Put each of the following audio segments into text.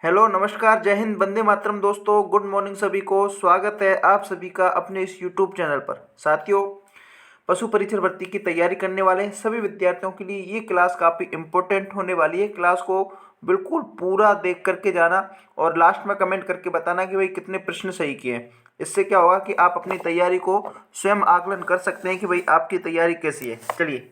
Hello नमस्कार जय हिंद वंदे मातरम दोस्तों। गुड मॉर्निंग सभी को। स्वागत है आप सभी का अपने इस यूट्यूब चैनल पर। साथियों, पशु परीक्षण भर्ती की तैयारी करने वाले सभी विद्यार्थियों के लिए ये क्लास काफ़ी इम्पोर्टेंट होने वाली है। क्लास को बिल्कुल पूरा देख करके जाना और लास्ट में कमेंट करके बताना कि भाई कितने प्रश्न सही किए हैं। इससे क्या होगा कि आप अपनी तैयारी को स्वयं आकलन कर सकते हैं कि भाई आपकी तैयारी कैसी है। चलिए,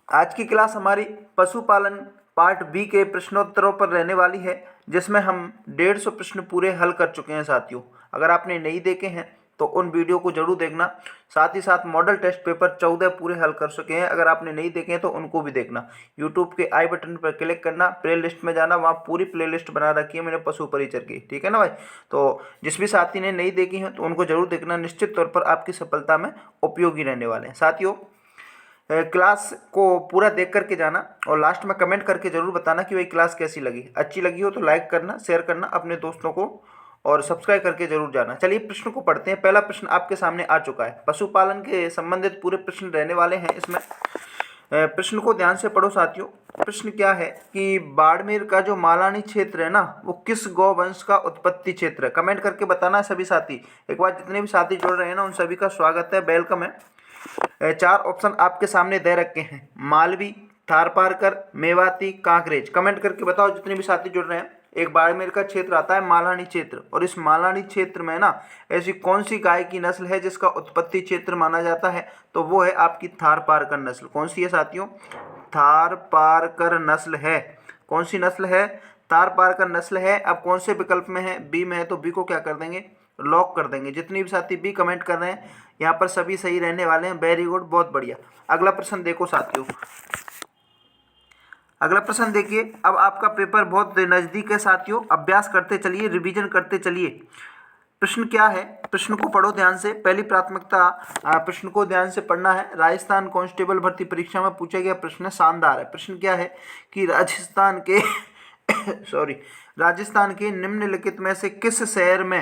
आज की क्लास हमारी पशुपालन पार्ट बी के प्रश्नोत्तरों पर रहने वाली है, जिसमें हम 150 प्रश्न पूरे हल कर चुके हैं। साथियों, अगर आपने नहीं देखे हैं तो उन वीडियो को जरूर देखना। साथ ही साथ मॉडल टेस्ट पेपर 14 पूरे हल कर चुके हैं। अगर आपने नहीं देखे हैं तो उनको भी देखना। यूट्यूब के आई बटन पर क्लिक करना, प्ले लिस्ट में जाना, वहाँ पूरी प्ले लिस्ट बना रखी है मैंने पशु परिचर की। ठीक है ना भाई? तो जिस भी साथी ने नहीं देखी है तो उनको जरूर देखना। निश्चित तौर पर आपकी सफलता में उपयोगी रहने वाले हैं। साथियों, क्लास को पूरा देख करके जाना और लास्ट में कमेंट करके ज़रूर बताना कि भाई क्लास कैसी लगी। अच्छी लगी हो तो लाइक करना, शेयर करना अपने दोस्तों को और सब्सक्राइब करके जरूर जाना। चलिए प्रश्न को पढ़ते हैं। पहला प्रश्न आपके सामने आ चुका है। पशुपालन के संबंधित पूरे प्रश्न रहने वाले हैं इसमें। प्रश्न को ध्यान से पढ़ो साथियों। प्रश्न क्या है कि बाड़मेर का जो मालानी क्षेत्र है ना, वो किस गौवंश का उत्पत्ति क्षेत्र है? कमेंट करके बताना है सभी साथी। एक बार जितने भी साथी जुड़ रहे हैं ना, उन सभी का स्वागत है, वेलकम है। 4 ऑप्शन आपके सामने दे रखे हैं: मालवी, थारपारकर, मेवाती, कांकरेज। कमेंट करके बताओ जितने भी साथी जुड़ रहे हैं। एक बाड़मेर का क्षेत्र आता है मालानी क्षेत्र, और इस मालानी क्षेत्र में ना ऐसी कौन सी गाय की नस्ल है जिसका उत्पत्ति क्षेत्र माना जाता है? तो वो है आपकी थारपारकर नस्ल। कौन सी है साथियों? थारपारकर नस्ल है। कौन सी नस्ल है? थारपारकर नस्ल है। अब कौन से विकल्प में है? बी में है, तो बी को क्या कर देंगे? लॉक कर देंगे। जितने भी साथी बी कमेंट कर रहे हैं यहाँ पर सभी सही रहने वाले हैं। वेरी गुड, बहुत बढ़िया। अगला प्रश्न देखो साथियों। अगला प्रश्न देखिए। अब आपका पेपर बहुत नज़दीक है साथियों, अभ्यास करते चलिए, रिवीजन करते चलिए। प्रश्न क्या है? प्रश्न को पढ़ो ध्यान से। पहली प्राथमिकता प्रश्न को ध्यान से पढ़ना है। राजस्थान कांस्टेबल भर्ती परीक्षा में पूछा गया प्रश्न शानदार है। प्रश्न क्या है कि राजस्थान के राजस्थान के निम्नलिखित में से किस शहर में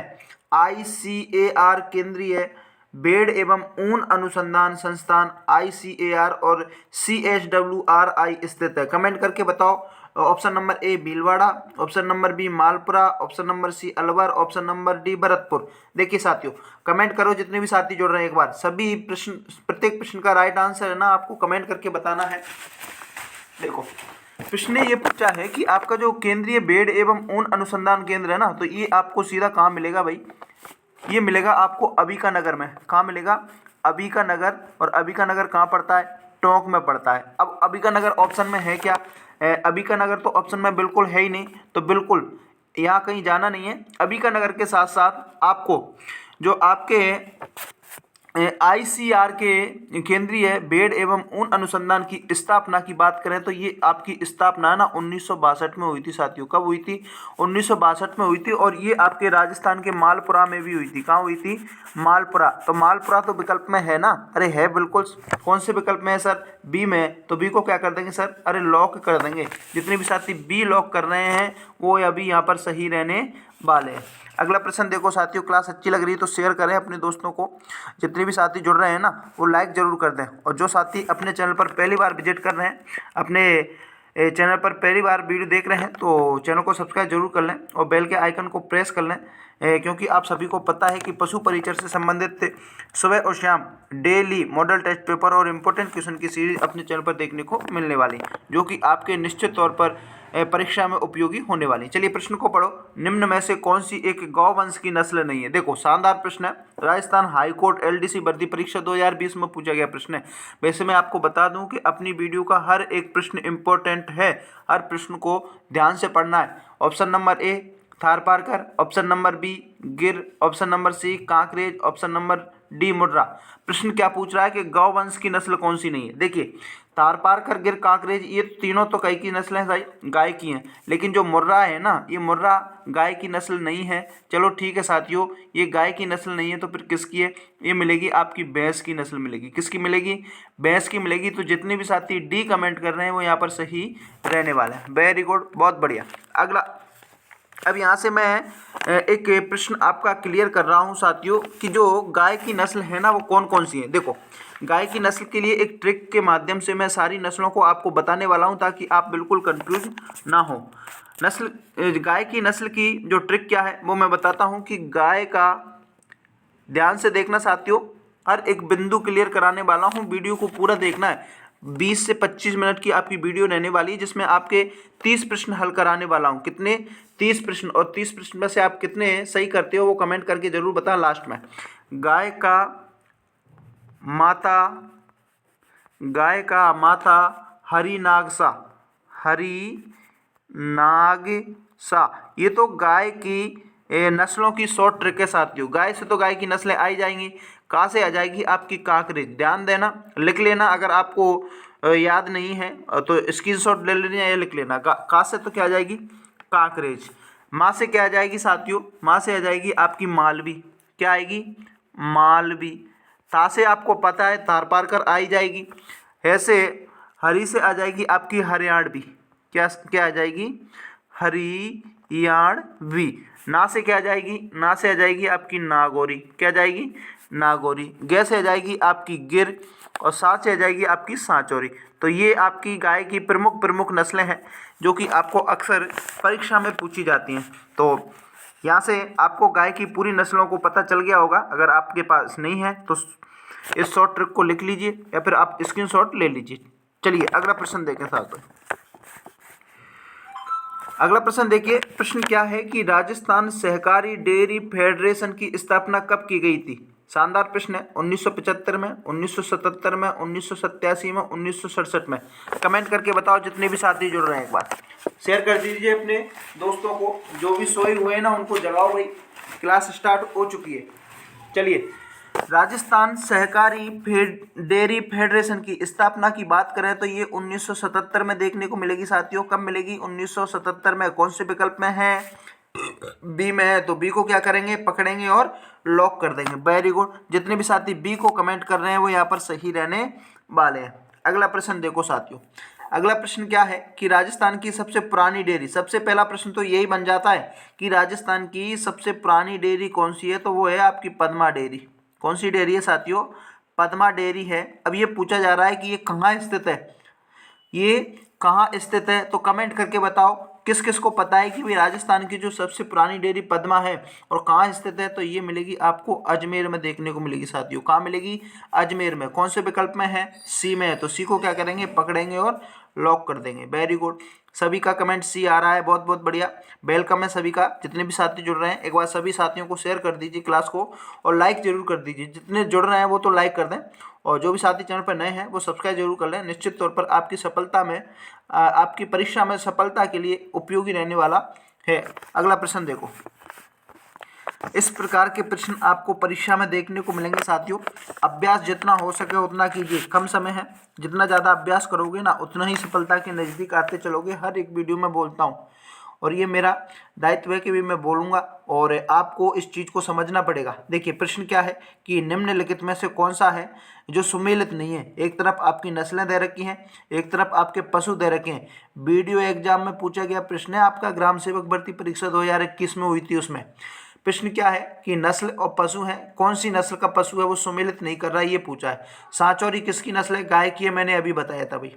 ICAR केंद्रीय भेड़ एवं ऊन अनुसंधान संस्थान ICAR और CSWRI स्थित है? कमेंट करके बताओ। Option number A Bhilwara, option number B Malpura, option number C Alwar, option number D Bharatpur. देखिए साथियों, कमेंट करो जितने भी साथी जुड़ रहे हैं। एक बार सभी प्रश्न, प्रत्येक प्रश्न का राइट आंसर है ना आपको कमेंट करके बताना है। देखो, प्रश्न ने ये पूछा है कि आपका जो केंद्रीय भेड़ एवं ऊन अनुसंधान केंद्र है ना, तो ये आपको सीधा कहाँ मिलेगा भाई? ये मिलेगा आपको अबिका नगर में। कहाँ मिलेगा? अबिका नगर। और अबिका नगर कहाँ पड़ता है? टोंक में पड़ता है। अब अबिका नगर ऑप्शन में है क्या? अबिका नगर तो ऑप्शन में बिल्कुल है ही नहीं, तो बिल्कुल यहाँ कहीं जाना नहीं है। अबिका नगर के साथ साथ आपको जो आपके ICAR के केंद्रीय भेड़ एवं ऊन अनुसंधान की स्थापना की बात करें तो ये आपकी स्थापना ना 1962 में हुई थी साथियों। कब हुई थी? 1962 में हुई थी। और ये आपके राजस्थान के मालपुरा में भी हुई थी। कहाँ हुई थी? मालपुरा। तो मालपुरा तो विकल्प में है ना? अरे है बिल्कुल। कौन से विकल्प में है सर? बी में। तो बी को क्या कर देंगे सर? अरे लॉक कर देंगे। जितने भी साथी बी लॉक कर रहे हैं वो अभी यहाँ पर सही रहने वाले हैं। अगला प्रश्न देखो साथियों। क्लास अच्छी लग रही है तो शेयर करें अपने दोस्तों को। जितने भी साथी जुड़ रहे हैं ना वो लाइक जरूर कर दें। और जो साथी अपने चैनल पर पहली बार विजिट कर रहे हैं, अपने चैनल पर पहली बार वीडियो देख रहे हैं, तो चैनल को सब्सक्राइब जरूर कर लें और बेल के आइकन को प्रेस कर लें। क्योंकि आप सभी को पता है कि पशु परिचर से संबंधित सुबह और शाम डेली मॉडल टेस्ट पेपर और इम्पोर्टेंट क्वेश्चन की सीरीज अपने चैनल पर देखने को मिलने वाली, जो कि आपके निश्चित तौर पर परीक्षा में उपयोगी होने वाली। चलिए प्रश्न को पढ़ो। निम्न में से कौन सी एक गौवंश की नस्ल नहीं है? देखो, शानदार प्रश्न है। राजस्थान हाई कोर्ट LDC भर्ती परीक्षा 2020 में पूछा गया प्रश्न है। वैसे मैं आपको बता दूं कि अपनी वीडियो का हर एक प्रश्न इंपॉर्टेंट है। हर प्रश्न को ध्यान से पढ़ना है। Option number A Tharparkar, option number B Gir, option number C Kankrej, option number D Murrah. प्रश्न क्या पूछ रहा है कि गौवंश की नस्ल कौन सी नहीं है? देखिए, थारपारकर, गिर, कांकरेज ये तीनों तो कई की नस्लें हैं, गाय की हैं। लेकिन जो मुर्रा है ना, ये मुर्रा गाय की नस्ल नहीं है। चलो ठीक है साथियों, ये गाय की नस्ल नहीं है तो फिर किसकी है? ये मिलेगी आपकी भैंस की नस्ल मिलेगी। किसकी मिलेगी? भैंस की मिलेगी। तो जितने भी साथी डी कमेंट कर रहे हैं वो यहाँ पर सही रहने वाले हैं। वेरी गुड, बहुत बढ़िया। अगला, अब यहाँ से मैं एक प्रश्न आपका क्लियर कर रहा हूँ साथियों कि जो गाय की नस्ल है ना वो कौन कौन सी है। देखो, गाय की नस्ल के लिए एक ट्रिक के माध्यम से मैं सारी नस्लों को आपको बताने वाला हूँ ताकि आप बिल्कुल कंफ्यूज ना हो। नस्ल गाय की नस्ल की जो ट्रिक क्या है वो मैं बताता हूँ कि गाय का, ध्यान से देखना साथियों, हर एक बिंदु क्लियर कराने वाला हूँ, वीडियो को पूरा देखना है। 20 से 25 मिनट की आपकी वीडियो रहने वाली है, जिसमें आपके 30 प्रश्न हल कराने वाला हूँ। कितने? 30 प्रश्न। और 30 प्रश्न में से आप कितने सही करते हो वो कमेंट करके जरूर बताएं लास्ट में। गाय का माता हरी नागसा, ये तो गाय की नस्लों की शॉर्ट ट्रिक है साथियों। गाय से तो गाय की नस्लें आई जाएंगी, कहाँ से आ जाएगी? आपकी काकरेज। ध्यान देना, लिख लेना अगर आपको याद नहीं है तो स्क्रीनशॉट ले लेना या लिख लेना। का से तो क्या आ जाएगी? काकरेज। माँ से क्या आ जाएगी साथियों? माँ से आ जाएगी आपकी मालवी। क्या आएगी? मालवी। ता से आपको पता है तार पार कर आई जाएगी। ऐसे हरी से आ जाएगी आपकी हरियाणवी। क्या क्या आ जाएगी? हरियाणवी। ना से क्या आ जाएगी? ना से आ जाएगी आपकी नागौरी। क्या आ जाएगी? नागौरी। गे से आ जाएगी आपकी गिर, और सा से आ जाएगी आपकी सांचौरी। तो ये आपकी गाय की प्रमुख नस्लें हैं जो कि आपको अक्सर परीक्षा में पूछी जाती हैं। तो यहाँ से आपको गाय की पूरी नस्लों को पता चल गया होगा। अगर आपके पास नहीं है तो इस शॉर्ट ट्रिक को लिख लीजिए या फिर आप स्क्रीनशॉट ले लीजिए। चलिए अगला प्रश्न देखें साथ में। अगला प्रश्न देखिए, प्रश्न क्या है कि राजस्थान सहकारी डेयरी फेडरेशन की स्थापना कब की गई थी? शानदार प्रश्न है। 1975 में, 1977 में, 1987 में, 1967 में। कमेंट करके बताओ जितने भी साथी जुड़ रहे हैं। एक बार शेयर कर दीजिए अपने दोस्तों को, जो भी सोए हुए हैं ना उनको जगाओ भाई, क्लास स्टार्ट हो चुकी है। चलिए, राजस्थान सहकारी डेयरी फेडरेशन की स्थापना की बात करें तो ये 1977 में देखने को मिलेगी साथियों। कब मिलेगी? 1977 में। कौन से विकल्प में है? बी में है, तो बी को क्या करेंगे? पकड़ेंगे और लॉक कर देंगे। Very good. जितने भी साथी बी को कमेंट कर रहे हैं वो यहाँ पर सही रहने वाले हैं। अगला प्रश्न देखो साथियों। अगला प्रश्न क्या है कि राजस्थान की सबसे पुरानी डेयरी, सबसे पहला प्रश्न तो यही बन जाता है कि राजस्थान की सबसे पुरानी डेयरी कौन सी है? तो वो है आपकी पद्मा डेयरी। कौन सी डेयरी है साथियों? पद्मा डेयरी है। अब ये पूछा जा रहा है कि ये कहाँ स्थित है, ये कहाँ स्थित है? तो कमेंट करके बताओ किस किस को पता है कि भाई राजस्थान की जो सबसे पुरानी डेयरी पद्मा है और कहाँ स्थित है? तो ये मिलेगी आपको अजमेर में देखने को मिलेगी साथियों। कहाँ मिलेगी? अजमेर में। कौन से विकल्प में है? सी में है, तो सी को क्या करेंगे? पकड़ेंगे और लॉक कर देंगे। Very good. सभी का कमेंट सी आ रहा है, बहुत बहुत बढ़िया। वेलकम है सभी का, जितने भी साथी जुड़ रहे हैं। एक बार सभी साथियों को शेयर कर दीजिए क्लास को और लाइक जरूर कर दीजिए। जितने जुड़ रहे हैं वो तो लाइक कर दें, और जो भी साथी चैनल पर नए हैं वो सब्सक्राइब जरूर कर लें। निश्चित तौर पर आपकी सफलता में, आपकी परीक्षा में सफलता के लिए उपयोगी रहने वाला है। अगला प्रश्न देखो। इस प्रकार के प्रश्न आपको परीक्षा में देखने को मिलेंगे साथियों। अभ्यास जितना हो सके उतना कीजिए, कम समय है। जितना ज़्यादा अभ्यास करोगे ना उतना ही सफलता के नज़दीक आते चलोगे। हर एक वीडियो में बोलता हूँ और ये मेरा दायित्व है कि भी मैं बोलूँगा और आपको इस चीज़ को समझना पड़ेगा। देखिए प्रश्न क्या है कि निम्नलिखित में से कौन सा है जो सुमेलित नहीं है? एक तरफ आपकी नस्लें दे रखी हैं, एक तरफ आपके पशु दे रखे हैं। वीडियो एग्जाम में पूछा गया प्रश्न है आपका, ग्राम सेवक भर्ती परीक्षा 2021 में हुई थी। उसमें प्रश्न क्या है कि नस्ल और पशु है, कौन सी नस्ल का पशु है वो सुमेलित नहीं कर रहा है, ये पूछा है। सांचौरी किसकी नस्ल है? गाय की है, मैंने अभी बताया था भाई।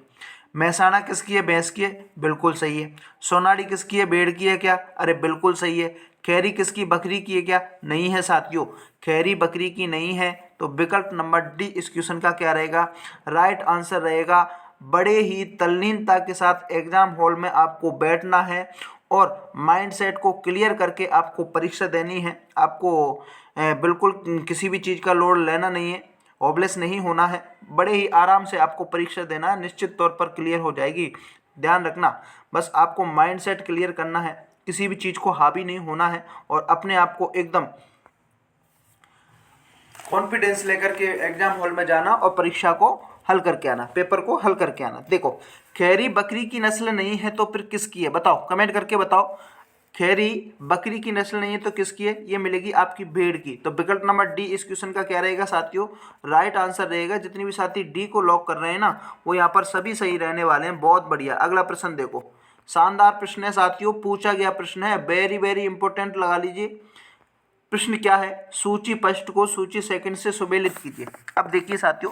महसाणा किसकी है? भैंस की है, बिल्कुल सही है। सोनाली किसकी है? भेड़ की है क्या? अरे बिल्कुल सही है। खैरी किसकी? बकरी की है क्या? नहीं है साथियों, खैरी बकरी की नहीं है। तो विकल्प नंबर डी इस क्वेश्चन का क्या रहेगा? राइट आंसर रहेगा। बड़े ही तल्लीनता के साथ एग्जाम हॉल में आपको बैठना है और माइंडसेट को क्लियर करके आपको परीक्षा देनी है। आपको बिल्कुल किसी भी चीज़ का लोड लेना नहीं है, होपलेस नहीं होना है। बड़े ही आराम से आपको परीक्षा देना है, निश्चित तौर पर क्लियर हो जाएगी। ध्यान रखना, बस आपको माइंडसेट क्लियर करना है, किसी भी चीज़ को हावी नहीं होना है और अपने आप को एकदम कॉन्फिडेंस लेकर के एग्जाम हॉल में जाना और परीक्षा को हल करके आना, पेपर को हल करके आना। देखो खैरी बकरी की नस्ल नहीं है तो फिर किसकी है? बताओ, कमेंट करके बताओ। खैरी बकरी की नस्ल नहीं है तो किसकी है? ये मिलेगी आपकी भेड़ की। तो विकल्प नंबर डी इस क्वेश्चन का क्या रहेगा साथियों? राइट आंसर रहेगा। जितने भी साथी डी को लॉक कर रहे हैं ना वो यहाँ पर सभी सही रहने वाले हैं। बहुत बढ़िया। अगला प्रश्न देखो, शानदार प्रश्न है साथियों, पूछा गया प्रश्न है, वेरी वेरी इंपॉर्टेंट, लगा लीजिए। प्रश्न क्या है? सूची पृष्ठ को सूची सेकंड से सुमेलित कीजिए। अब देखिए साथियों,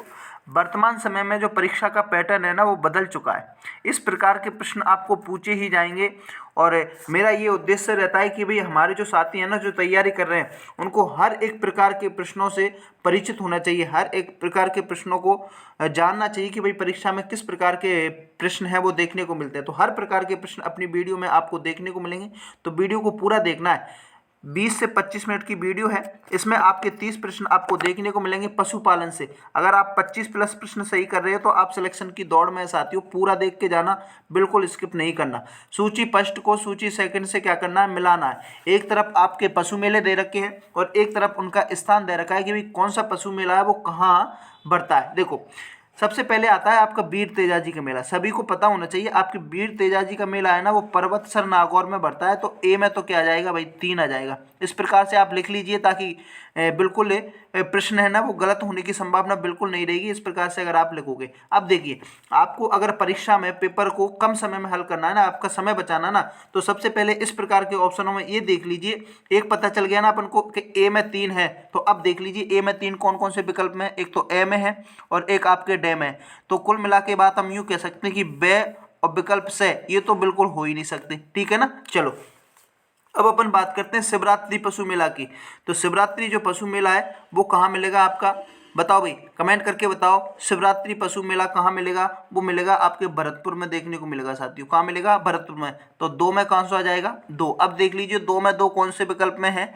वर्तमान समय में जो परीक्षा का पैटर्न है ना वो बदल चुका है। इस प्रकार के प्रश्न आपको पूछे ही जाएंगे और मेरा ये उद्देश्य रहता है कि भाई हमारे जो साथी हैं ना, जो तैयारी कर रहे हैं, उनको हर एक प्रकार के प्रश्नों से परिचित होना चाहिए, हर एक प्रकार के प्रश्नों को जानना चाहिए कि भाई परीक्षा में किस प्रकार के प्रश्न हैं वो देखने को मिलते हैं। तो हर प्रकार के प्रश्न अपनी वीडियो में आपको देखने को मिलेंगे, तो वीडियो को पूरा देखना है। 20 से 25 मिनट की वीडियो है, इसमें आपके 30 प्रश्न आपको देखने को मिलेंगे पशुपालन से। अगर आप 25 प्लस प्रश्न सही कर रहे हो तो आप सिलेक्शन की दौड़ में साथियों, पूरा देख के जाना, बिल्कुल स्किप नहीं करना। सूची फर्स्ट को सूची सेकंड से क्या करना है, मिलाना है। एक तरफ आपके पशु मेले दे रखे हैं और एक तरफ उनका स्थान दे रखा है कि भाई कौन सा पशु मेला है वो कहाँ बढ़ता है। देखो, सबसे पहले आता है आपका वीर तेजाजी का मेला। सभी को पता होना चाहिए, आपके वीर तेजाजी का मेला है ना, वो पर्वतसर नागौर में बढ़ता है। तो ए में तो क्या आ जाएगा भाई, 3 आ जाएगा। इस प्रकार से आप लिख लीजिए ताकि बिल्कुल प्रश्न है ना वो गलत होने की संभावना बिल्कुल नहीं रहेगी। इस प्रकार से अगर आप लिखोगे, अब देखिए, आपको अगर परीक्षा में पेपर को कम समय में हल करना है ना, आपका समय बचाना ना, तो सबसे पहले इस प्रकार के ऑप्शनों में ये देख लीजिए। एक पता चल गया ना अपन को कि ए में 3 है, तो अब देख लीजिए ए में 3 कौन कौन से विकल्प में, एक तो ए में है और एक आपके डे में। तो कुल मिला के बात हम यूँ कह सकते हैं कि बे और विकल्प से ये तो बिल्कुल हो ही नहीं सकते, ठीक है ना। चलो, अब अपन बात करते हैं शिवरात्रि पशु मेला की। तो शिवरात्रि जो पशु मेला है वो कहाँ मिलेगा आपका, बताओ भाई, कमेंट करके बताओ। शिवरात्रि पशु मेला कहाँ मिलेगा, वो मिलेगा आपके भरतपुर में देखने को मिलेगा साथियों। कहाँ मिलेगा, भरतपुर में। तो 2 में कौन सा आ जाएगा, 2। अब देख लीजिए 2 में 2 कौन से विकल्प में है,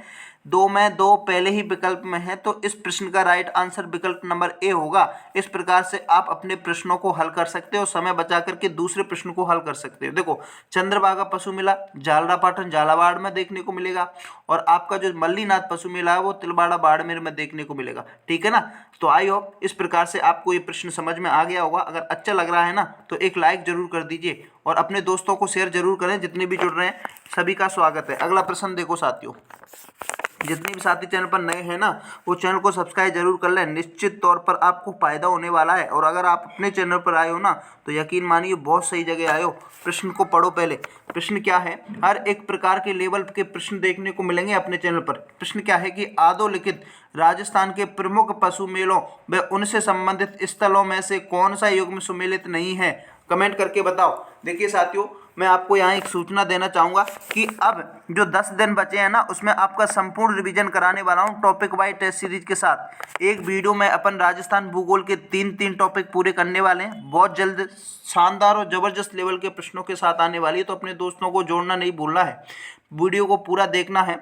2 में 2 पहले ही विकल्प में है, तो इस प्रश्न का राइट आंसर विकल्प नंबर ए होगा। इस प्रकार से आप अपने प्रश्नों को हल कर सकते हो, समय बचा करके दूसरे प्रश्न को हल कर सकते हो। देखो, चंद्रभागा पशु मेला झालरापाटन झालावाड़ में देखने को मिलेगा और आपका जो मल्लीनाथ पशु मेला है वो तिलवाड़ा बाड़मेर में देखने को मिलेगा, ठीक है ना। तो आई होप इस प्रकार से आपको ये प्रश्न समझ में आ गया होगा। अगर अच्छा लग रहा है ना तो एक लाइक जरूर कर दीजिए और अपने दोस्तों को शेयर जरूर करें। जितने भी जुड़ रहे हैं सभी का स्वागत है। अगला प्रश्न देखो साथियों, जितने भी साथी चैनल पर नए हैं ना, वो चैनल को सब्सक्राइब जरूर कर लें, निश्चित तौर पर आपको फायदा होने वाला है। और अगर आप अपने चैनल पर आए हो ना, तो यकीन मानिए बहुत सही जगह आए हो। प्रश्न को पढ़ो पहले। प्रश्न क्या है, हर एक प्रकार के लेवल के प्रश्न देखने को मिलेंगे अपने चैनल पर। प्रश्न क्या है कि आधोलिखित राजस्थान के प्रमुख पशु मेलों व उनसे संबंधित स्थलों में से कौन सा युग में सुमेलित नहीं है, कमेंट करके बताओ। देखिए साथियों, मैं आपको यहाँ एक सूचना देना चाहूँगा कि अब जो 10 दिन बचे हैं ना, उसमें आपका संपूर्ण रिवीजन कराने वाला हूँ टॉपिक वाइज टेस्ट सीरीज के साथ। एक वीडियो में अपन राजस्थान भूगोल के 3 टॉपिक पूरे करने वाले हैं। बहुत जल्द शानदार और ज़बरदस्त लेवल के प्रश्नों के साथ आने वाली है, तो अपने दोस्तों को जोड़ना नहीं भूलना है, वीडियो को पूरा देखना है।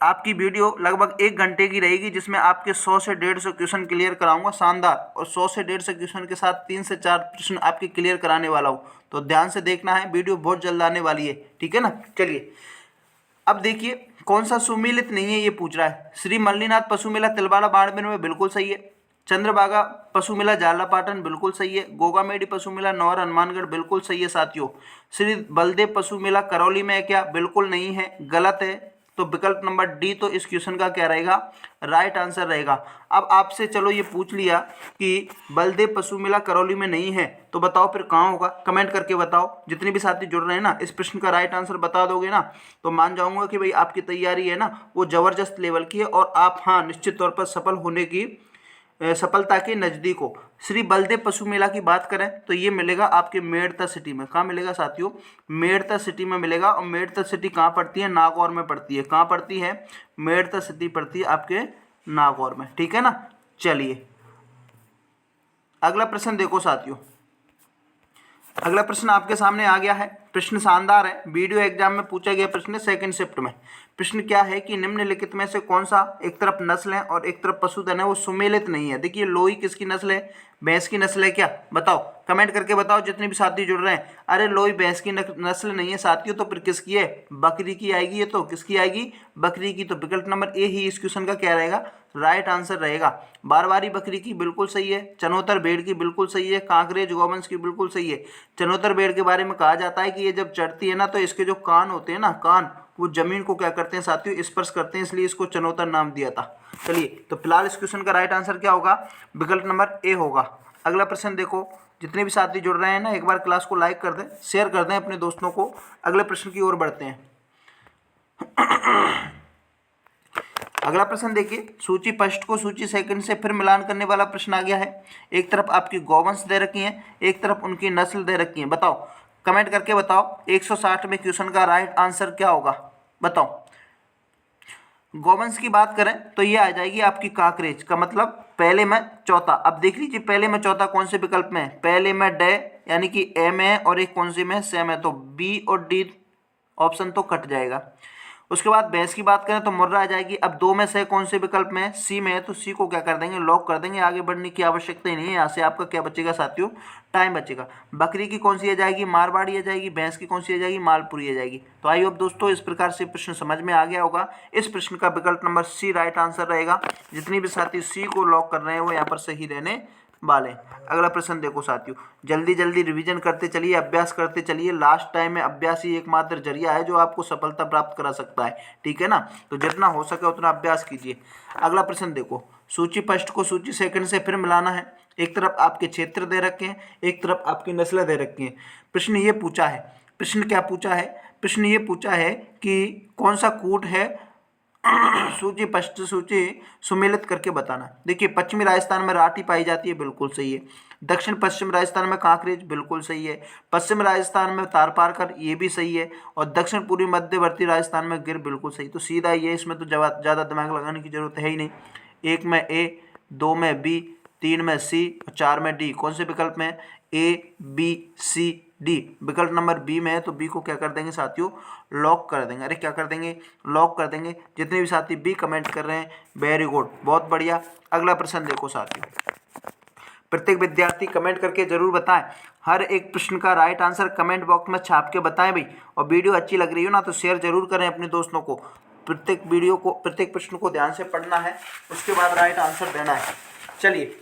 आपकी वीडियो लगभग 1 घंटे की रहेगी, जिसमें आपके 100 से 150 क्वेश्चन क्लियर कराऊंगा शानदार, और 100 से 150 क्वेश्चन के साथ 3 से 4 प्रश्न आपके क्लियर कराने वाला हूं। तो ध्यान से देखना है, वीडियो बहुत जल्द आने वाली है, ठीक है ना। चलिए, अब देखिए कौन सा सुमेलित नहीं है ये पूछ रहा है। श्री मल्लीनाथ पशु मेला तिलवाड़ा बाड़मेर में बिल्कुल सही है। चंद्रभागा पशु मेला झालरापाटन बिल्कुल सही है। गोगामेडी पशु मेला नौर हनुमानगढ़ बिल्कुल सही है साथियों। श्री बलदेव पशु मेला करौली में है क्या, बिल्कुल नहीं है, गलत है। तो विकल्प नंबर डी तो इस क्वेश्चन का क्या रहेगा, राइट आंसर रहेगा। अब आपसे चलो ये पूछ लिया कि बलदेव पशु मेला करौली में नहीं है, तो बताओ फिर कहाँ होगा, कमेंट करके बताओ। जितने भी साथी जुड़ रहे हैं ना, इस प्रश्न का राइट आंसर बता दोगे ना, तो मान जाऊंगा कि भाई आपकी तैयारी है ना वो जबरदस्त लेवल की है और आप हाँ निश्चित तौर पर सफल होने की सफलता के नज़दीक हो। श्री बलदेव पशु मेला की बात करें तो ये मिलेगा आपके मेड़ता सिटी में। कहाँ मिलेगा साथियों, मेड़ता सिटी में मिलेगा। और मेड़ता सिटी कहाँ पड़ती है, नागौर में पड़ती है। कहाँ पड़ती है, मेड़ता सिटी पड़ती है आपके नागौर में, ठीक है ना। चलिए अगला प्रश्न देखो साथियों, अगला प्रश्न आपके सामने आ गया है। प्रश्न शानदार है, वीडियो एग्जाम में पूछा गया प्रश्न 2nd शिफ्ट में। प्रश्न क्या है कि निम्नलिखित में से कौन सा एक तरफ नस्ल है और एक तरफ पशुधन है वो सुमेलित नहीं है। देखिए लोही किसकी नस्ल है, भैंस की नस्ल है क्या, बताओ, कमेंट करके बताओ जितने भी साथी जुड़ रहे हैं। अरे लोही भैंस की नस्ल नहीं है साथियों, तो फिर किसकी है, बकरी की आएगी। ये तो किसकी आएगी, बकरी की। तो विकल्प नंबर ए ही इस क्वेश्चन का क्या रहेगा, राइट आंसर रहेगा। बारवारी बकरी की बिल्कुल सही है, चनौतर भेड़ की बिल्कुल सही है, कांकरेज गौवंश की बिल्कुल सही है। चनौतर भेड़ के बारे में कहा जाता है कि ये जब चढ़ती है ना तो इसके जो कान होते हैं ना, कान वो जमीन को क्या करते हैं साथियों, स्पर्श करते हैं, इसलिए इसको चनौतर नाम दिया था। चलिए तो फिलहाल इस क्वेश्चन का राइट आंसर क्या होगा, विकल्प नंबर ए होगा। अगला प्रश्न देखो, जितने भी साथी जुड़ रहे हैं ना, एक बार क्लास को लाइक कर दें, शेयर कर दें अपने दोस्तों को। अगले प्रश्न की ओर बढ़ते हैं। अगला प्रश्न देखिए, सूची फर्स्ट को सूची सेकंड से फिर मिलान करने वाला प्रश्न आ गया है। एक तरफ आपकी गौवंश दे रखी है, एक तरफ उनकी नस्ल दे रखी है। बताओ, कमेंट करके बताओ 160 में क्वेश्चन का राइट आंसर क्या होगा, बताओ। गोवंश की बात करें तो ये आ जाएगी आपकी कांकरेज, का मतलब पहले में चौथा। अब देख लीजिए पहले में चौथा कौन से विकल्प में है, पहले में डे यानी कि ए में है और एक कौन से में सेम है, तो बी और डी ऑप्शन तो कट जाएगा। उसके बाद भैंस की बात करें तो मुर्रा आ जाएगी। अब दो में से कौन से विकल्प में है, सी में है, तो सी को क्या कर देंगे, लॉक कर देंगे, आगे बढ़ने की आवश्यकता ही नहीं है। यहाँ से आपका क्या बचेगा साथियों, टाइम बचेगा। बकरी की कौन सी आ जाएगी, मारवाड़ी आ जाएगी। भैंस की कौन सी आ जाएगी, मालपुरी आ जाएगी। तो आई होप दोस्तों इस प्रकार से प्रश्न समझ में आ गया होगा। इस प्रश्न का विकल्प नंबर सी राइट आंसर रहेगा। जितनी भी साथी सी को लॉक कर रहे हैं वो यहाँ पर सही रहने वाले। अगला प्रश्न देखो साथियों, जल्दी जल्दी रिवीजन करते चलिए, अभ्यास करते चलिए। लास्ट टाइम में अभ्यास ही एकमात्र जरिया है जो आपको सफलता प्राप्त करा सकता है, ठीक है ना। तो जितना हो सके उतना अभ्यास कीजिए। अगला प्रश्न देखो, सूची फर्स्ट को सूची सेकंड से फिर मिलाना है। एक तरफ आपके क्षेत्र दे रखे हैं, एक तरफ आपकी नस्लें दे रखी हैं। प्रश्न ये पूछा है, प्रश्न क्या पूछा है, प्रश्न ये पूछा है कि कौन सा कूट है सूची पश्चिम सूची सुमेलित करके बताना। देखिए पश्चिमी राजस्थान में राठी पाई जाती है, बिल्कुल सही है। दक्षिण पश्चिम राजस्थान में कांकरेज, बिल्कुल सही है। पश्चिम राजस्थान में तारपारकर, ये भी सही है। और दक्षिण पूर्वी मध्यवर्ती राजस्थान में गिर, बिल्कुल सही। तो सीधा ये, इसमें तो ज़्यादा दिमाग लगाने की जरूरत है ही नहीं। एक में ए, दो में बी, तीन में सी और चार में डी। कौन से विकल्प में, ए बी सी डी। विकल्प नंबर बी में है तो बी को क्या कर देंगे साथियों, लॉक कर देंगे। अरे क्या कर देंगे, लॉक कर देंगे। जितने भी साथी बी कमेंट कर रहे हैं वेरी गुड, बहुत बढ़िया। अगला प्रश्न देखो साथियों, प्रत्येक विद्यार्थी कमेंट करके जरूर बताएं। हर एक प्रश्न का राइट आंसर कमेंट बॉक्स में छाप के बताएं भाई। और वीडियो अच्छी लग रही हो ना तो शेयर जरूर करें अपने दोस्तों को। प्रत्येक वीडियो को, प्रत्येक प्रश्न को ध्यान से पढ़ना है, उसके बाद राइट आंसर देना है। चलिए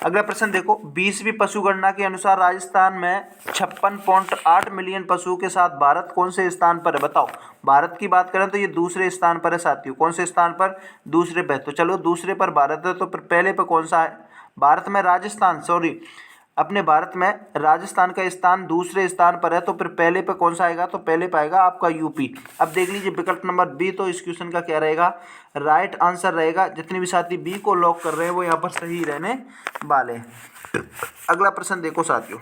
अगला प्रश्न देखो, 20वीं पशु गणना के अनुसार राजस्थान में 56.8 मिलियन पशुओं के साथ भारत कौन से स्थान पर है, बताओ। भारत की बात करें तो ये दूसरे स्थान पर है साथियों। कौन से स्थान पर, दूसरे पे। तो चलो दूसरे पर भारत है तो पहले पे कौन सा है, भारत में राजस्थान, सॉरी अपने भारत में राजस्थान का स्थान दूसरे स्थान पर है, तो फिर पहले पे कौन सा आएगा, तो पहले पाएगा आपका यूपी। अब देख लीजिए विकल्प नंबर बी, तो इस क्वेश्चन का क्या रहेगा, राइट आंसर रहेगा। जितने भी साथी बी को लॉक कर रहे हैं वो यहाँ पर सही रहने वाले हैं। अगला प्रश्न देखो साथियों,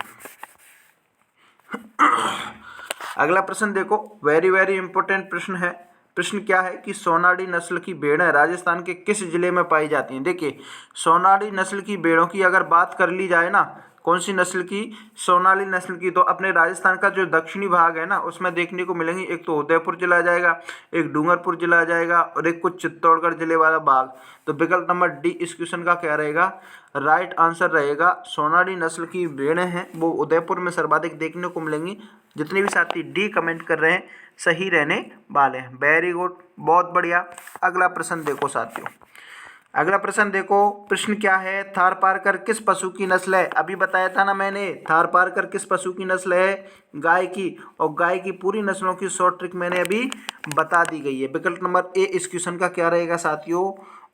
अगला प्रश्न देखो, वेरी वेरी इंपॉर्टेंट प्रश्न है। प्रश्न क्या है कि सोनाली नस्ल की भेड़ें राजस्थान के किस जिले में पाई जाती हैं। देखिए सोनाली नस्ल की भेड़ों की अगर बात कर ली जाए ना, कौन सी नस्ल की, सोनाली नस्ल की, तो अपने राजस्थान का जो दक्षिणी भाग है ना उसमें देखने को मिलेंगी। एक तो उदयपुर जिला आ जाएगा, एक डूंगरपुर जिला आ जाएगा और एक कुछ चित्तौड़गढ़ जिले वाला भाग। तो विकल्प नंबर डी इस क्वेश्चन का क्या रहेगा, राइट आंसर रहेगा। सोनाली नस्ल की भेड़ें हैं वो उदयपुर में सर्वाधिक देखने को मिलेंगी। जितने भी साथी डी कमेंट कर रहे हैं सही रहने वाले हैं, वेरी गुड, बहुत बढ़िया। अगला प्रश्न देखो साथियों, अगला प्रश्न देखो, प्रश्न क्या है, थारपारकर किस पशु की नस्ल है। अभी बताया था ना मैंने, थारपारकर किस पशु की नस्ल है, गाय की। और गाय की पूरी नस्लों की शॉर्ट ट्रिक मैंने अभी बता दी गई है। विकल्प नंबर ए इस क्वेश्चन का क्या रहेगा साथियों,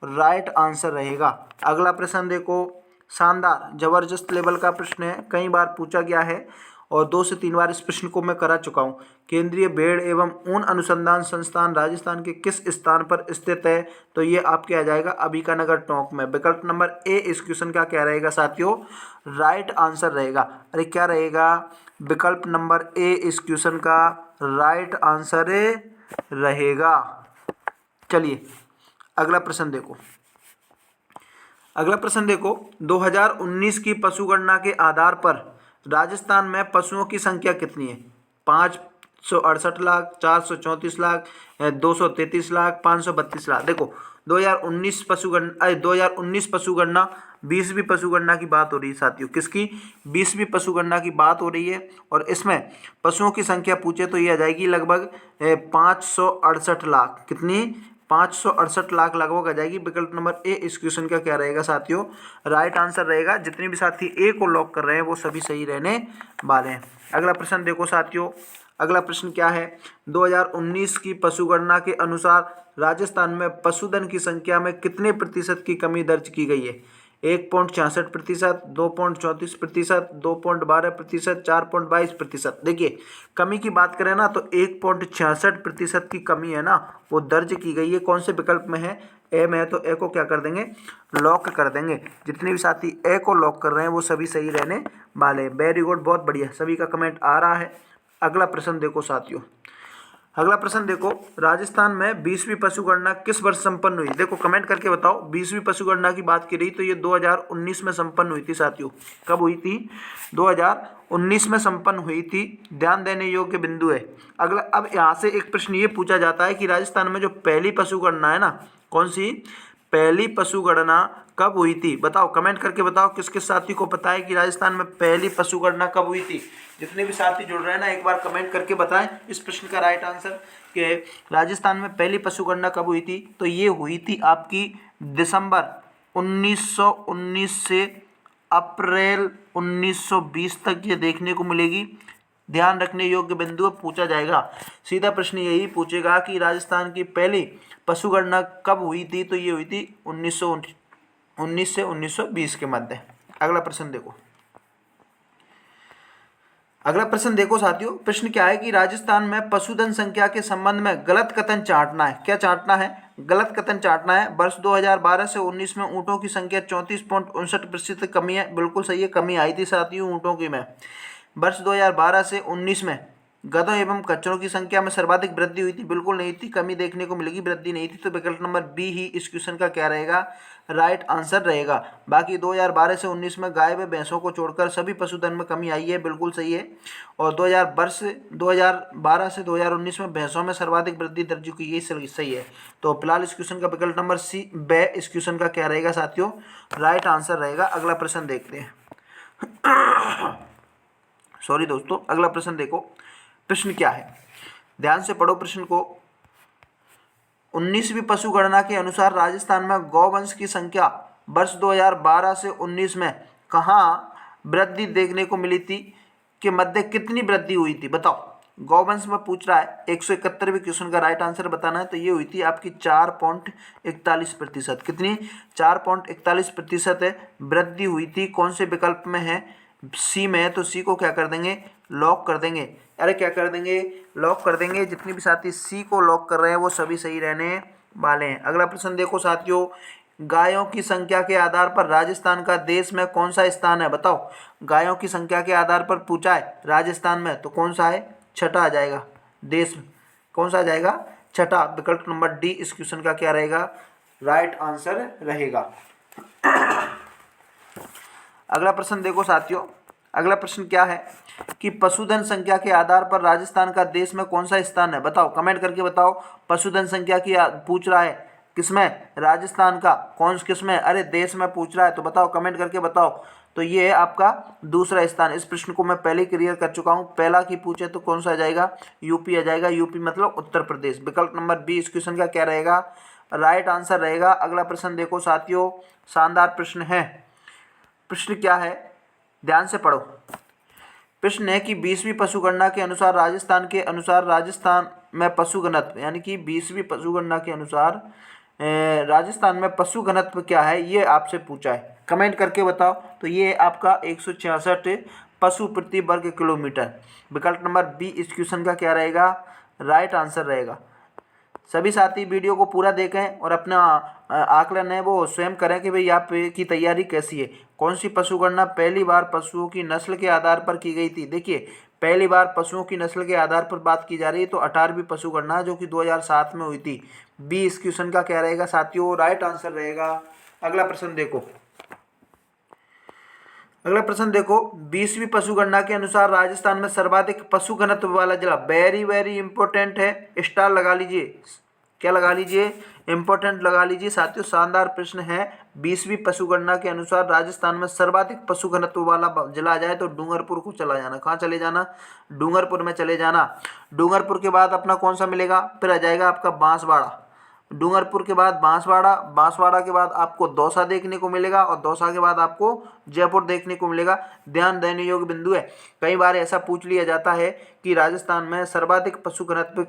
राइट आंसर रहेगा। अगला प्रश्न देखो, शानदार जबरदस्त लेवल का प्रश्न है, कई बार पूछा गया है और 2 से 3 बार इस प्रश्न को मैं करा चुका हूँ। केंद्रीय भेड़ एवं ऊन अनुसंधान संस्थान राजस्थान के किस स्थान पर स्थित है, तो ये आपके आ जाएगा अंबिकानगर टोंक में। विकल्प नंबर ए इस क्वेश्चन का क्या रहेगा साथियों, राइट आंसर रहेगा। अरे क्या रहेगा, विकल्प नंबर ए इस क्वेश्चन का राइट आंसर रहेगा। चलिए अगला प्रश्न देखो, अगला प्रश्न देखो, 2019 की पशु गणना के आधार पर राजस्थान में पशुओं की संख्या कितनी है, 568 लाख, 434 लाख, 233 लाख, 532 लाख। देखो 2019 पशु गणना 20वीं पशु गणना की बात हो रही है साथियों। किसकी, 20वीं पशु गणना की बात हो रही है और इसमें पशुओं की संख्या पूछे तो ये आ जाएगी लगभग 568 लाख। कितनी, 568 लाख लगभग आ जाएगी। विकल्प नंबर ए इस क्वेश्चन का क्या रहेगा साथियों, राइट आंसर रहेगा। जितने भी साथी ए को लॉक कर रहे हैं वो सभी सही रहने वाले हैं। अगला प्रश्न देखो साथियों, अगला प्रश्न क्या है, 2019 की पशु गणना के अनुसार राजस्थान में पशुधन की संख्या में कितने प्रतिशत की कमी दर्ज की गई है। 1.66%, 2.34%, 2.12%, 4.22%। देखिए कमी की बात करें ना तो 1.66% की कमी है ना वो दर्ज की गई है। कौन से विकल्प में है, ए में है तो ए को क्या कर देंगे, लॉक कर देंगे। जितने भी साथी ए को लॉक कर रहे हैं वो सभी सही रहने वाले। वेरी गुड, बहुत बढ़िया, सभी का कमेंट आ रहा है। अगला प्रश्न देखो साथियों, अगला प्रश्न देखो, राजस्थान में 20वीं पशु गणना किस वर्ष संपन्न हुई? देखो कमेंट करके बताओ। 20वीं पशु गणना की बात की रही तो ये 2019 में संपन्न हुई थी साथियों। कब हुई थी? 2019 में संपन्न हुई थी। ध्यान देने योग्य बिंदु है। अगला, अब यहाँ से एक प्रश्न ये पूछा जाता है कि राजस्थान में जो पहली पशु गणना है ना, कौन सी पहली पशु गणना कब हुई थी? बताओ, कमेंट करके बताओ किस किस साथी को पता है कि राजस्थान में पहली पशु गणना कब हुई थी। जितने भी साथी जुड़ रहे हैं ना, एक बार कमेंट करके बताएं इस प्रश्न का राइट आंसर कि राजस्थान में पहली पशु गणना कब हुई थी। तो ये हुई थी आपकी दिसंबर 1919 से अप्रैल 1920 तक ये देखने को मिलेगी। ध्यान रखने योग्य बिंदु पूछा जाएगा। सीधा प्रश्न यही पूछेगा कि राजस्थान की पहली पशु गणना कब हुई थी, तो ये हुई थी 1919 से 1920 के मध्य। अगला प्रश्न देखो, अगला प्रश्न देखो साथियों। प्रश्न क्या है कि राजस्थान में पशुधन संख्या के संबंध में गलत कथन चाटना है। क्या चाटना है? गलत कथन चाटना है। वर्ष 2012 से 19 में ऊँटों की संख्या 34.59% कमी है। बिल्कुल सही है, कमी आई थी साथियों ऊँटों की में। वर्ष 2012 से 19 में गधों एवं खच्चरों की संख्या में सर्वाधिक वृद्धि हुई थी। बिल्कुल नहीं थी, कमी देखने को मिलेगी, वृद्धि नहीं थी। तो विकल्प नंबर बी ही इस क्वेश्चन का क्या रहेगा? राइट आंसर रहेगा। बाकी 2012 से 19 में गाय व भैंसों को छोड़कर सभी पशुधन में कमी आई है। बिल्कुल सही है। और 2012 से 2019 में भैंसों में सर्वाधिक वृद्धि दर्ज की गई, सही है। तो फिलहाल इस क्वेश्चन का विकल्प नंबर सी बे इस क्वेश्चन का क्या रहेगा साथियों? राइट आंसर रहेगा। अगला प्रश्न देखते हैं। सॉरी दोस्तों, अगला प्रश्न देखो। प्रश्न क्या है? ध्यान से पढ़ो प्रश्न को। 19वीं पशु गणना के अनुसार राजस्थान में गौवंश की संख्या वर्ष 2012 से 19 में कहाँ वृद्धि देखने को मिली थी के मध्य कितनी वृद्धि हुई थी? बताओ। गौवंश में पूछ रहा है। 171वें क्वेश्चन का राइट आंसर बताना है। तो ये हुई थी आपकी 4.41%। कितनी? 4.41% वृद्धि हुई थी। कौन से विकल्प में है? सी में है। तो सी को क्या कर देंगे? लॉक कर देंगे। अरे क्या कर देंगे? लॉक कर देंगे। जितनी भी साथी सी को लॉक कर रहे हैं वो सभी सही रहने वाले हैं। अगला प्रश्न देखो साथियों, गायों की संख्या के आधार पर राजस्थान का देश में कौन सा स्थान है? बताओ। गायों की संख्या के आधार पर पूछा है राजस्थान में, तो कौन सा है? छठा आ जाएगा। देश में कौन सा आ जाएगा? छठा। विकल्प नंबर डी इस क्वेश्चन का क्या रहेगा? राइट आंसर रहेगा। अगला प्रश्न देखो साथियों। अगला प्रश्न क्या है कि पशुधन संख्या के आधार पर राजस्थान का देश में कौन सा स्थान है? बताओ, कमेंट करके बताओ। पशुधन संख्या की पूछ रहा है किसमें? राजस्थान का। कौन किसमें? अरे देश में पूछ रहा है। तो बताओ, कमेंट करके बताओ। तो ये है आपका दूसरा स्थान। इस प्रश्न को मैं पहले क्लियर कर चुका हूँ। पहला की पूछे तो कौन सा आ जाएगा? यूपी आ जाएगा। यूपी मतलब उत्तर प्रदेश। विकल्प नंबर बी इस क्वेश्चन का क्या रहेगा? राइट आंसर रहेगा। अगला प्रश्न देखो साथियों, शानदार प्रश्न है। प्रश्न क्या है? ध्यान से पढ़ो। प्रश्न है कि 20वीं पशु गणना के अनुसार राजस्थान में पशु घनत्व, यानी कि 20वीं पशु गणना के अनुसार राजस्थान में पशु घनत्व क्या है, ये आपसे पूछा है। कमेंट करके बताओ। तो ये आपका 166 पशु प्रति वर्ग किलोमीटर। विकल्प नंबर बी इस क्वेश्चन का क्या रहेगा? राइट आंसर रहेगा। सभी साथी वीडियो को पूरा देखें और अपना आकलन है वो स्वयं करें कि भाई आप की तैयारी कैसी है। कौन सी पशु गणना पहली बार पशुओं की नस्ल के आधार पर की गई थी? देखिए, पहली बार पशुओं की नस्ल के आधार पर बात की जा रही है तो 18वीं पशु गणना जो कि 2007 में हुई थी। बी इस क्वेश्चन का क्या रहेगा साथियों? राइट आंसर रहेगा। अगला प्रश्न देखो। अगला प्रश्न देखो, 20वीं पशु गणना के अनुसार राजस्थान में सर्वाधिक पशु घनत्व वाला जिला। वेरी वेरी इंपॉर्टेंट है, स्टार लगा लीजिए। क्या लगा लीजिए? इंपॉर्टेंट लगा लीजिए साथियों। शानदार प्रश्न है। 20वीं पशु गणना के अनुसार राजस्थान में सर्वाधिक पशु घनत्व वाला जिला आ जाए तो डूंगरपुर को चला जाना। कहाँ चले जाना? डूंगरपुर में चले जाना। डूंगरपुर के बाद अपना कौन सा मिलेगा? फिर आ जाएगा आपका बांसवाड़ा। डूंगरपुर के बाद बांसवाड़ा। बांसवाड़ा के बाद आपको दौसा देखने को मिलेगा और दौसा के बाद आपको जयपुर देखने को मिलेगा। ध्यान देने योग्य बिंदु है। कई बार ऐसा पूछ लिया जाता है कि राजस्थान में सर्वाधिक पशु घनत्व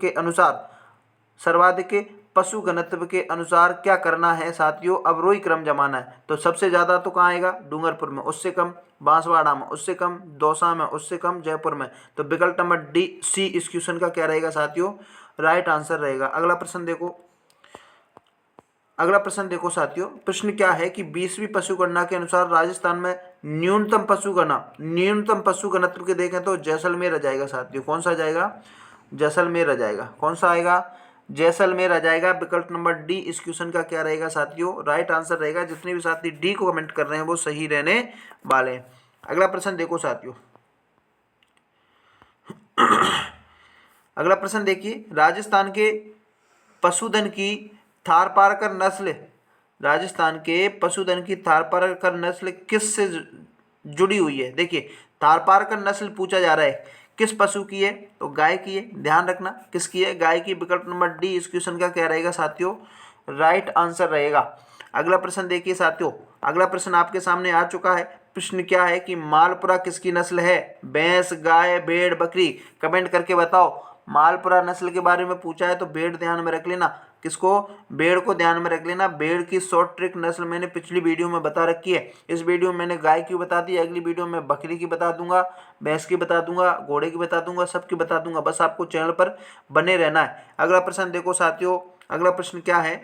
के अनुसार क्या करना है साथियों? अवरोही क्रम जमाना है। तो सबसे ज़्यादा तो कहाँ आएगा? डूंगरपुर में, उससे कम बांसवाड़ा में, उससे कम दौसा में, उससे कम जयपुर में। तो विकल्प नंबर डी सी इस क्वेश्चन का क्या रहेगा साथियों? राइट आंसर रहेगा। अगला प्रश्न देखो। अगला प्रश्न देखो साथियों, प्रश्न क्या है कि 20वीं पशु गणना के अनुसार राजस्थान में न्यूनतम पशु घनत्व के देखें तो जैसलमेर आ जाएगा साथियों। कौन सा आ जाएगा? जैसलमेर आ जाएगा। कौन सा आएगा? जैसलमेर आ जाएगा। विकल्प नंबर डी इस क्वेश्चन का क्या रहेगा साथियों? राइट आंसर रहेगा। जितने भी साथी डी को कमेंट कर रहे हैं वो सही रहने वाले हैं। अगला प्रश्न देखो साथियों, अगला प्रश्न देखिए, राजस्थान के पशुधन की थारपारकर नस्ल, राजस्थान के पशुधन की थारपारकर नस्ल किस से जुड़ी हुई है? देखिए, थारपारकर नस्ल पूछा जा रहा है, किस पशु की है? तो गाय की है। ध्यान रखना किसकी है? गाय की। विकल्प नंबर डी इस क्वेश्चन का क्या रहेगा साथियों? राइट आंसर रहेगा। अगला प्रश्न देखिए साथियों, अगला प्रश्न आपके सामने आ चुका है। प्रश्न क्या है कि मालपुरा किसकी नस्ल है? भैंस, गाय, भेड़, बकरी? कमेंट करके बताओ। मालपुरा नस्ल के बारे में पूछा है तो भेड़ ध्यान में रख लेना। किसको? भेड़ को ध्यान में रख लेना। भेड़ की शॉर्ट ट्रिक नस्ल मैंने पिछली वीडियो में बता रखी है। इस वीडियो में मैंने गाय की बता दी, अगली वीडियो में बकरी की बता दूंगा, भैंस की बता दूंगा, घोड़े की बता दूंगा, सबकी बता दूंगा। बस आपको चैनल पर बने रहना है। अगला प्रश्न देखो साथियों, अगला प्रश्न क्या है?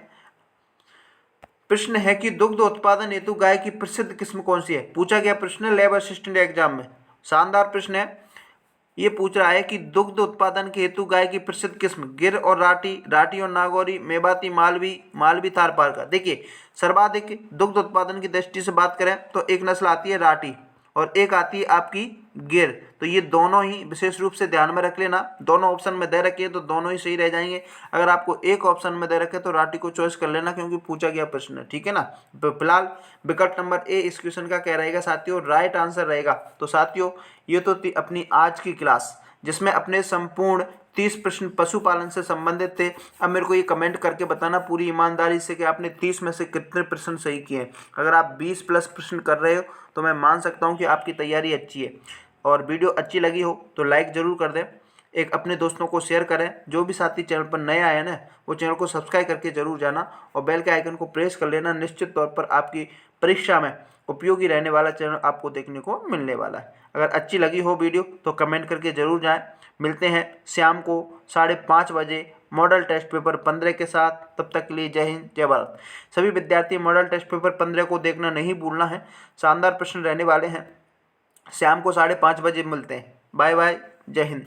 प्रश्न है कि दुग्ध उत्पादन हेतु गाय की प्रसिद्ध किस्म कौन सी है? पूछा गया प्रश्न लैब असिस्टेंट एग्जाम में। शानदार प्रश्न है। ये पूछ रहा है कि दुग्ध उत्पादन के हेतु गाय की प्रसिद्ध किस्म गिर और राठी और नागौरी, मेवाती, मालवी थारपारकर। देखिए, सर्वाधिक दुग्ध उत्पादन की दृष्टि से बात करें तो एक नस्ल आती है राठी और एक आती है आपकी गिर। तो ये दोनों ही विशेष रूप से ध्यान में रख लेना। दोनों ऑप्शन में दे रखे हैं तो दोनों ही सही रह जाएंगे। अगर आपको एक ऑप्शन में दे रखे तो राठी को चॉइस कर लेना, क्योंकि पूछा गया प्रश्न है, ठीक है ना। फिलहाल विकल्प नंबर ए इस क्वेश्चन का क्या रहेगा साथियों? राइट आंसर रहेगा। तो साथियों, ये तो थी अपनी आज की क्लास, जिसमें अपने संपूर्ण 30 प्रश्न पशुपालन से संबंधित थे। अब मेरे को ये कमेंट करके बताना पूरी ईमानदारी से कि आपने 30 में से कितने प्रश्न सही किए हैं। अगर आप 20 प्लस प्रश्न कर रहे हो तो मैं मान सकता हूँ कि आपकी तैयारी अच्छी है। और वीडियो अच्छी लगी हो तो लाइक ज़रूर कर दें, एक अपने दोस्तों को शेयर करें। जो भी साथी चैनल पर नया आए ना, वो चैनल को सब्सक्राइब करके जरूर जाना और बेल के आइकन को प्रेस कर लेना। निश्चित तौर पर आपकी परीक्षा में उपयोगी रहने वाला चैनल आपको देखने को मिलने वाला है। अगर अच्छी लगी हो वीडियो तो कमेंट करके ज़रूर जाएं। मिलते हैं शाम को 5:30 बजे मॉडल टेस्ट पेपर 15 के साथ। तब तक के लिए जय हिंद, जय भारत। सभी विद्यार्थी मॉडल टेस्ट पेपर 15 को देखना नहीं भूलना है। शानदार प्रश्न रहने वाले हैं। शाम को 5:30 बजे मिलते हैं। बाय बाय, जय हिंद।